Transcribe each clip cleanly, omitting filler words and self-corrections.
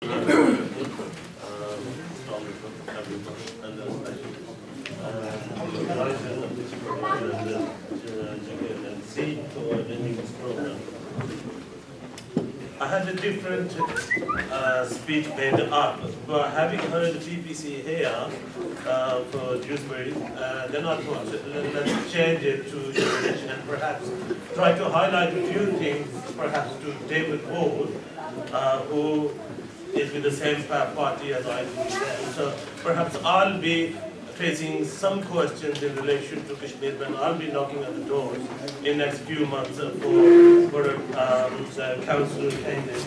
I had a different speech made up, but having heard the PPC here for Dewsbury, then I thought let's change it to English and perhaps try to highlight a few things, perhaps to David Ward, who is with the same party as I do. So perhaps I'll be facing some questions in relation to Kashmir when I'll be knocking at the doors in next few months for the council candidate.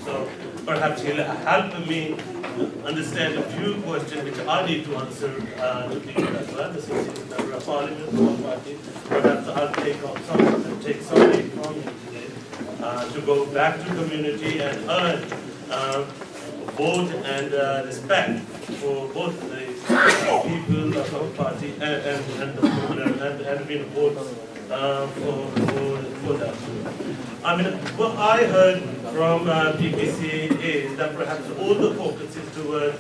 So perhaps he'll help me understand a few questions which I need to answer to people as well. This is member of parliament for one party. Perhaps I'll take some lead from you today to go back to community and earn vote and respect for both the people of our party and win votes for that. I mean, what I heard from PPC is that perhaps all the focus is toward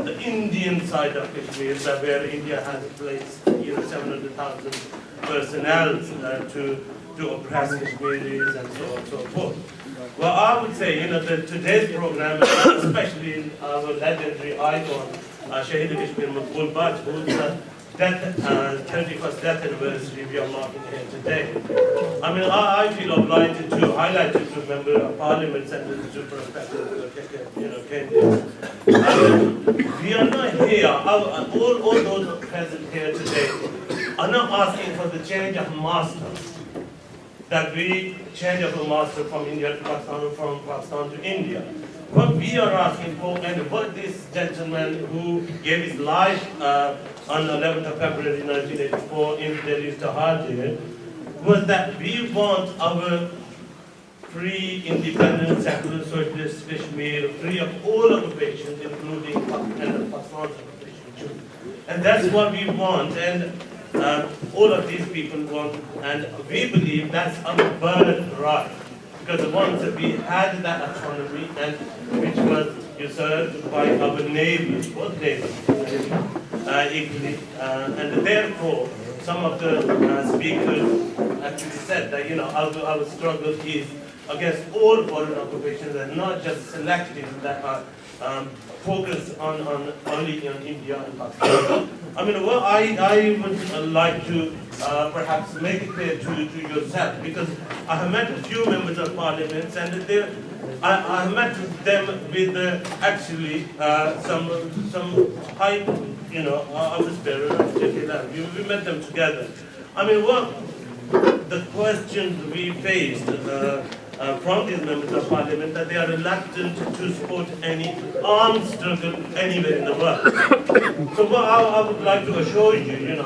the Indian side of Kashmir, that where India has placed 700,000 personnel to oppress Kashmiris and so on and so forth. Well, I would say, that today's program, especially our legendary icon, Shahid Kashmir Maqbool Bhatt, whose 31st death anniversary we are marking here today. I mean, I feel obliged to highlight it to member of parliament and to prospective, candidates. We are not here, all those present here today are not asking for the change of master. That we change our master from India to Pakistan or from Pakistan to India. What we are asking for, and what this gentleman who gave his life on 11th of February 1984 in Delhi's Tahar jail, was that we want our free, independent, secular, socialist Kashmir, free of all occupations, including Pakistan's occupation too. And that's what we want. And all of these people want, and we believe that's our birthright, because once we had that autonomy, and which was usurped by our neighbors, both neighbors, equally, and therefore some of the speakers actually said that our struggle is against all foreign occupations and not just selective that are focused on only on India and Pakistan. I mean, what I would like to perhaps make it clear to yourself, because I have met a few members of parliament, and I have met them with actually some high, of the spirit. We met them together. I mean, what the questions we faced from these members of parliament, that they are reluctant to support any armed struggle anywhere in the world. So what I would like to assure you,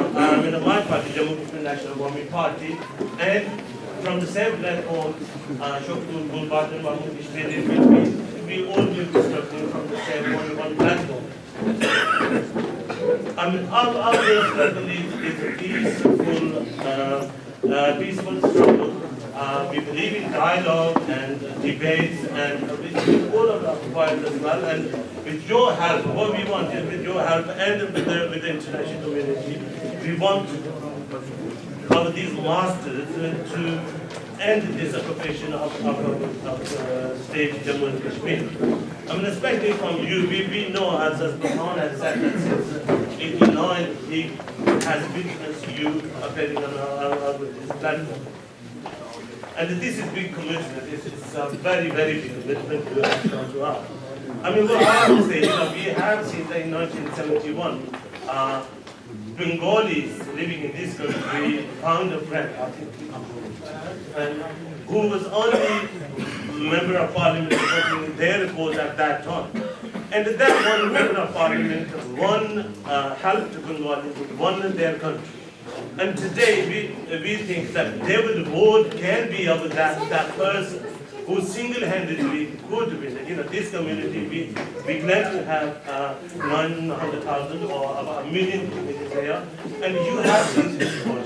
my party, Jammu Kashmir National Awami Party, and from the same platform, Shokul Gulbat and Mahmoud Ishbiri, we all will be struggling from the same one platform. I mean, our struggle is a peaceful struggle. We believe in dialogue and debates and with all of our providers as well. And with your help, what we want is with your help and with the international community, we want these masters to end this occupation of state Jammu and Kashmir. I mean, especially from you, we know, as Burhan has said, that since 89 he has witnessed you appearing on this platform. And this is big commitment. It's a very, very big commitment to us. I mean, what I would say, we have seen that in 1971, Bengalis living in this country found a friend, and who was only member of parliament supporting their cause at that time. And that one member of parliament helped Bengalis won their country. And today we think that David Ward can be of that person who single-handedly could win. This community, we glad to have 900,000 or about 1 million communities here. And you have seen this before. I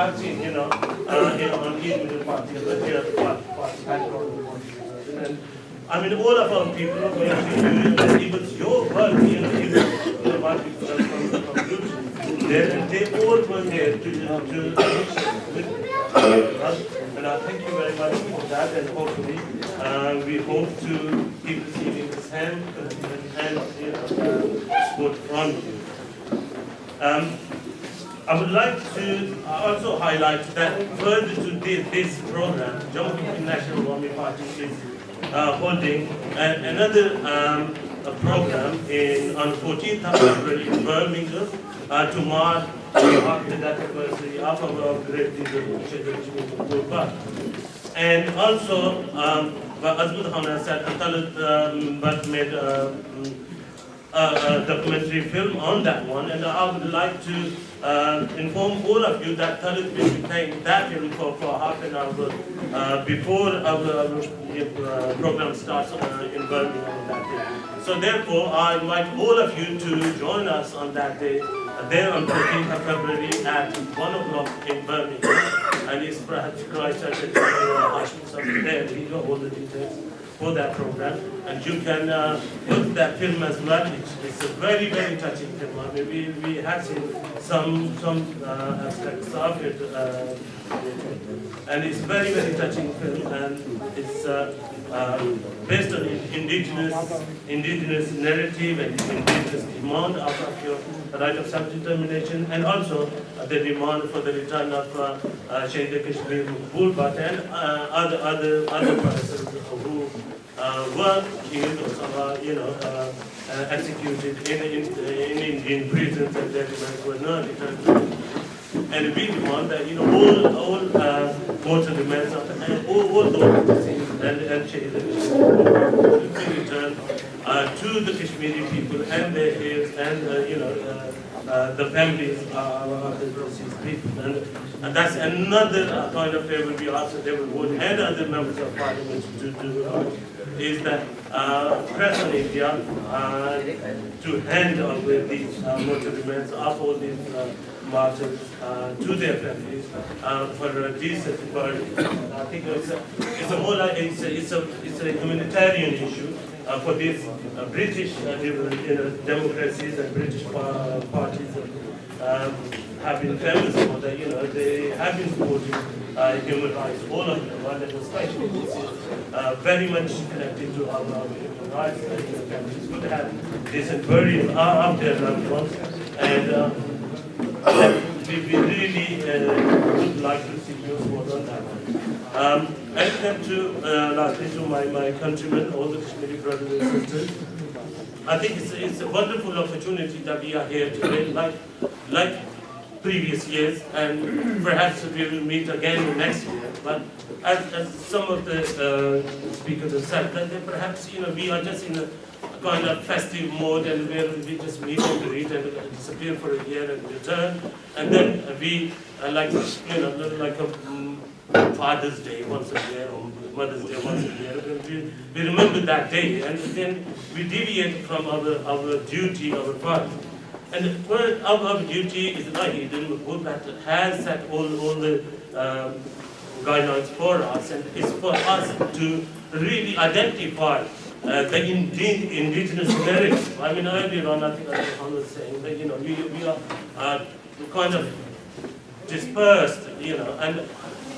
have seen, on each middle party, the party had I mean, all of our people are going to do, and it was your work, even what we from Group there, and they all were there to with us. And I thank you very much for that, and hopefully we hope to keep receiving the same and support from you. I would like to also highlight that further to this program, Jammu National Army Party is holding another program on 14th of February in Birmingham to mark after that anniversary of our great leader, and also, as Budhana said, Talat made a documentary film on that one, and I would like to inform all of you that Talat will be playing that film for half an hour before our program starts in Birmingham on that day. So therefore, I invite all of you to join us on that day, there on 13th of February at 1 o'clock in Birmingham, and it's perhaps Christchurch and Hashim there, we got all the details for that program, and you can watch that film as well. It's a very, very touching film. I mean, we have seen some aspects of it, and it's very, very touching film, and it's based on indigenous narrative and indigenous demand of your right of self-determination, and also the demand for the return of Shahid Kashmir Makbul Bhatt and other persons who were killed or executed in Indian prisons, and their demands were not returned. And we demand that all mortal remains of all those deceased and Shahid should be returned to the Kashmiri people and their heirs and the families of the deceased people. And that's another kind of favor we ask David Wood and other members of Parliament to do, is that press on India to hand over these mortal remains of all these martyrs to their families for a decent burial. I think it's a more like it's a humanitarian issue for these British democracies and British parties have been famous for that. They have been supporting human rights, all of them, and especially this is very much connected to our human rights. It's good to have decent burial of their loved ones, and we really would like to see your support on that one. I come to lastly to my countrymen, all the Kashmiri brothers and sisters. I think it's a wonderful opportunity that we are here today, like previous years, and perhaps we will meet again next year. But as some of the speakers have said, that perhaps we are just in a kind of festive mode, and where we just meet and greet and disappear for a year and return, and then we like a Father's Day once a year or Mother's Day once a year. We remember that day, and then we deviate from our duty, our part. And our duty is not hidden, that has set all the guidelines for us, and it's for us to really identify the indigenous narrative. I mean, earlier on, I think Alejandro was saying that we are kind of dispersed, and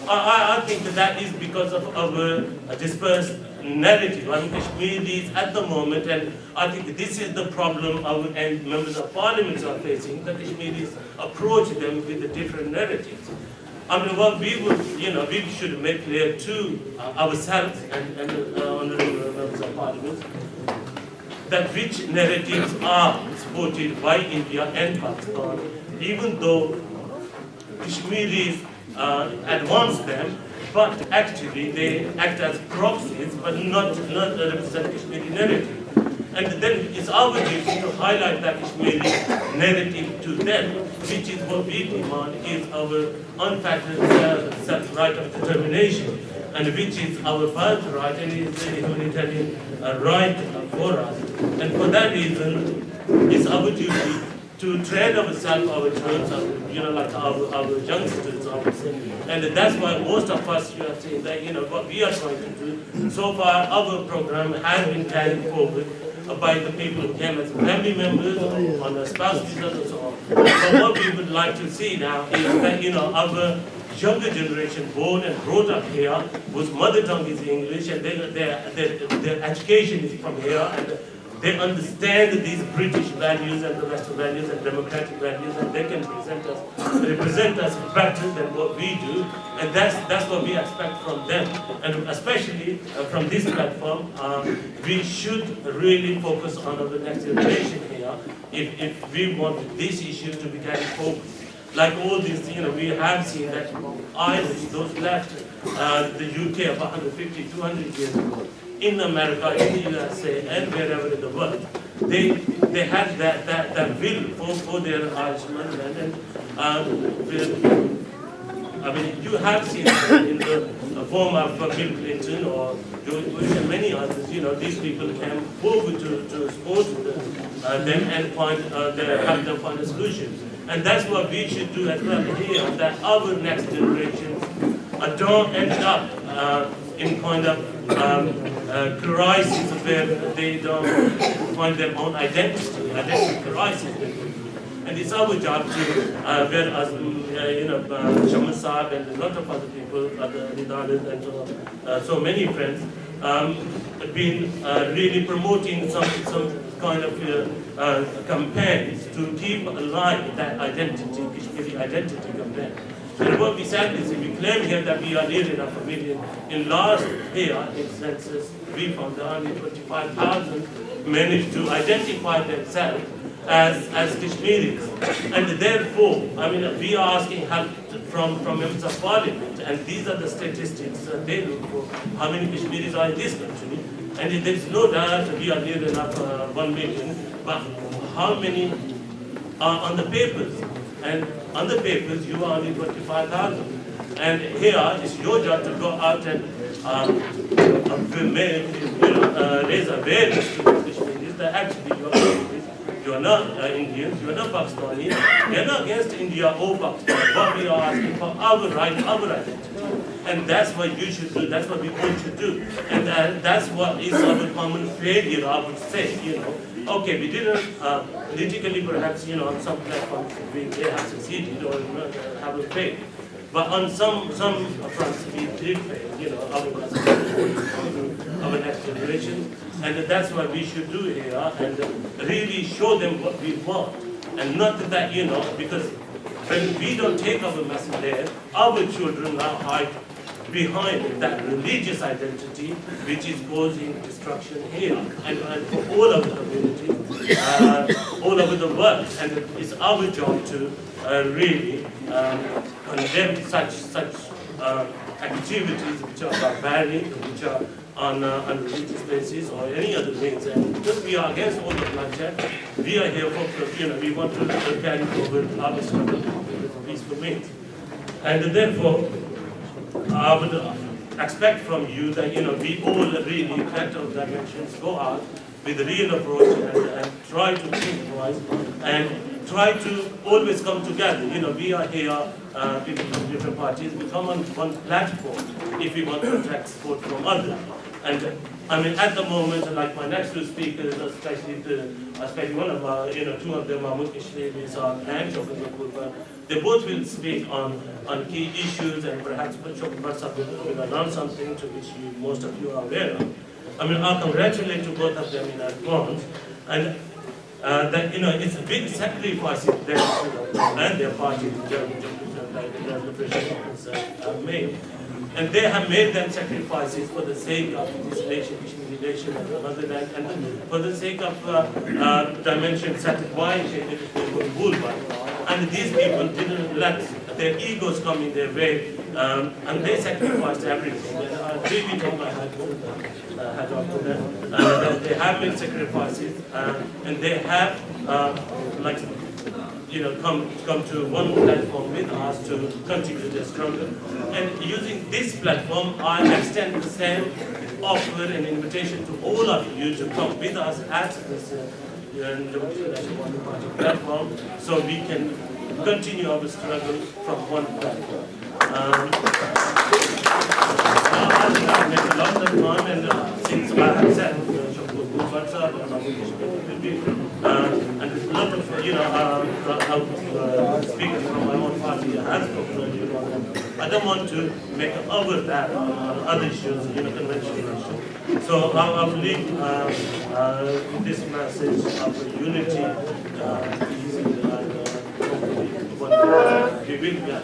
I think that is because of our dispersed narrative. I mean, Kashmiris at the moment, and I think this is the problem our members of parliament are facing, that Kashmiris approach them with the different narratives. I mean, what we would, we should make clear to ourselves and honorable members of parliament that which narratives are supported by India and Pakistan, even though Kashmiris advance them, but actually they act as proxies, but not represent Kashmiri narrative. And then it's our duty to highlight that Kashmiri narrative to them, which is what we demand is our unfettered self-right of determination, and which is our birthright and is a humanitarian right for us. And for that reason, it's our duty to train ourselves, our children, like our youngsters, I would say. And that's why most of us, you are saying that, what we are trying to do. So far, our program has been carried forward by the people who came as family members or on a spouse visa and so on. But what we would like to see now is that, our younger generation born and brought up here, whose mother tongue is English, and their education is from here, and they understand these British values and the Western values and democratic values, and they can represent us better than what we do, and that's what we expect from them. And especially from this platform, we should really focus on our next generation here if we want this issue to be carried forward. Like all these, we have seen that Irish, those left the UK about 150, 200 years ago, in America, in the USA, and wherever in the world, they had that will for their Irish motherland. And you have seen in the form of Bill Clinton or George Bush and many others, these people came forward to support them and help them find a solution. And that's what we should do as well here, that our next generations don't end up in kind of crisis where they don't find their own identity crisis. And it's our job to, whereas, Shaman Saab and a lot of other people, Nidalit and so many friends, have been really promoting some kind of campaigns to keep alive that identity, Kashmiri identity campaign. And what we said is, we claim here that we are near enough a million. In last year, in census, we found that only 25,000 managed to identify themselves as Kashmiris. And therefore, we are asking help from members of parliament, and these are the statistics they look for, how many Kashmiris are in this country. And there is no doubt we are near enough 1 million, but how many are on the papers? And on the papers, you are only 25,000. And here, it's your job to go out and raise awareness to the Kashmiris that actually you are Kashmiris. You are not Indians, you are not Pakistanis, we are not against India or Pakistan, but we are asking for our right, our identity. And that's what you should do, that's what we all should do. And that's what is our common failure, I would say, Okay, we didn't, politically perhaps, on some platforms they have succeeded or have a failed. But on some fronts we did fail, our next generation. And that's what we should do here, and really show them what we want. And not that, because when we don't take our message there, our children now hide behind that religious identity which is causing destruction here and for all over the community, all over the world. And it's our job to really condemn such activities which are barbaric, which are on religious basis or any other means. And because we are against all the bloodshed, we are here for, we want to carry forward our struggle with peaceful means. And therefore, I would expect from you that, we all really, collect our dimensions, go out with a real approach and try to think twice and try to always come together. We are here, people from different parties, we come on one platform if we want to attract support from others. And at the moment, like my next two speakers, especially one of our, two of them, Mahmoud Kashmiri and Shofar Kurban, they both will speak on key issues, and perhaps Shofar will announce something to which most of you are aware of. I congratulate to both of them in advance, and that it's a big sacrifice that and their party, the British have made. And they have made them sacrifices for the sake of this nation, Kashmiri nation, and motherland, and for the sake of dimension satisfying and these people didn't let their egos come in their way, and they sacrificed everything. And I really take my hat off to them. They have made sacrifices, and they have come to one platform with us to continue their struggle. And using this platform, I extend the same offer and invitation to all of you to come with us at this and platform, so we can continue our struggle from one platform. I've made a lot of fun, and since I have said, WhatsApp and a lot of, speaking from my own party has spoken. I don't want to make an overlap on other issues, conventional issues. So I will leave this message of unity, peace, and we will get